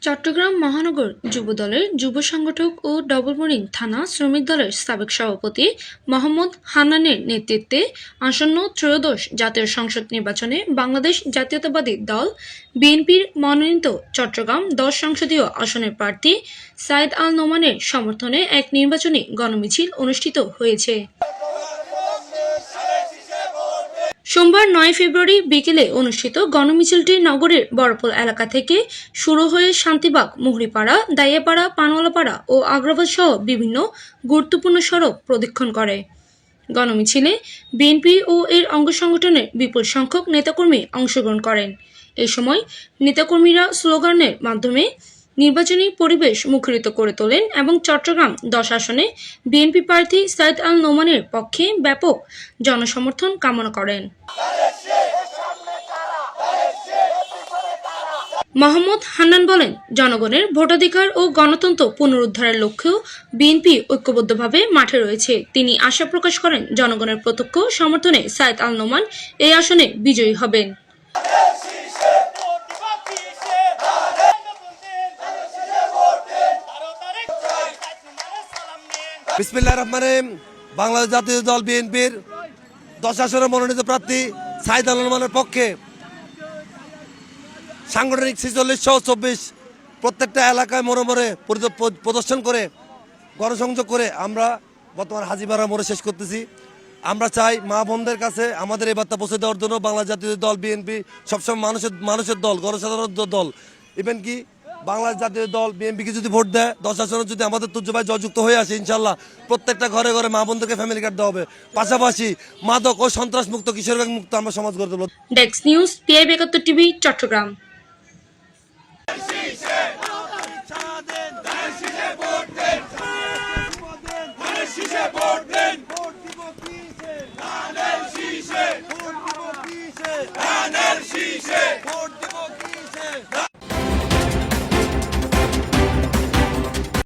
চট্টগ্রাম মহানগর যুবদলের যুব সংগঠক ও ডবলমুরিং থানা শ্রমিক দলের সাবেক সভাপতি মোহাম্মদ হান্নানের নেতৃত্বে আসন্ন ত্রয়োদশ জাতীয় সংসদ নির্বাচনে বাংলাদেশ জাতীয়তাবাদী দল বিএনপির মনোনীত চট্টগ্রাম ১০ সংসদীয় আসনের প্রার্থী সাইদ আল নোমানের সমর্থনে এক নির্বাচনী গণমিছিল অনুষ্ঠিত হয়েছে। সোমবার ৯ ফেব্রুয়ারি বিকেলে অনুষ্ঠিত গণমিছিলটি নগরের বড়পোল এলাকা থেকে শুরু হয়ে শান্তিবাগ, মুহুরীপাড়া, দাইয়াপাড়া, পানোয়ালাপাড়া ও আগ্রাবাদ সহ বিভিন্ন গুরুত্বপূর্ণ সড়ক প্রদক্ষিণ করে। গণমিছিলে বিএনপি ও এর অঙ্গ সংগঠনের বিপুল সংখ্যক নেতাকর্মী অংশগ্রহণ করেন। এ সময় নেতাকর্মীরা স্লোগানের মাধ্যমে নির্বাচনী পরিবেশ মুখরিত করে তোলেন এবং চট্টগ্রাম ১০ আসনে বিএনপি প্রার্থী সাইদ আল নোমানের পক্ষে ব্যাপক জনসমর্থন কামনা করেন। মোহাম্মদ হান্নান বলেন, জনগণের ভোটাধিকার ও গণতন্ত্র পুনরুদ্ধারের লক্ষ্যেও বিএনপি ঐক্যবদ্ধভাবে মাঠে রয়েছে। তিনি আশা প্রকাশ করেন, জনগণের প্রত্যক্ষ সমর্থনে সাইদ আল নোমান এই আসনে বিজয়ী হবেন। বিসমিল্লাহির রহমানির রহিম। বাংলাদেশ জাতীয় দল বিএনপির ১০ আসনের মনোনীত প্রার্থী সাইদ আল নোমানের পক্ষে সাংগঠনিক ৪৬-২৪ প্রত্যেকটা এলাকায় মোড়ে প্রদর্শন করে গণসংযোগ করে আমরা বর্তমান হাজিপাড়া মোড়ে শেষ করতেছি। আমরা চাই মা বোনদের কাছে আমাদের এই বার্তা পৌঁছে দেওয়ার জন্য বাংলাদেশ জাতীয় দল বিএনপি সবসময় মানুষের দল, গণসাধারণের দল। ইভেন কি বাংলাদেশ জাতীয় দল বিএনপিকে যদি ভোট দেয় ১০ আসনে যদি আমাদের তুর্য ভাই জয়যুক্ত হয়ে আসে, ইনশাল্লাহ প্রত্যেকটা ঘরে ঘরে মা বোনদেরকে ফ্যামিলি কার্ড দেওয়া হবে। পাশাপাশি মাদক ও সন্ত্রাস মুক্ত, কিশোর গ্যাং মুক্ত আমরা সমাজ গড়ে তুলব। Desk news, PIB ৭১ TV, Chittagong. Şişe!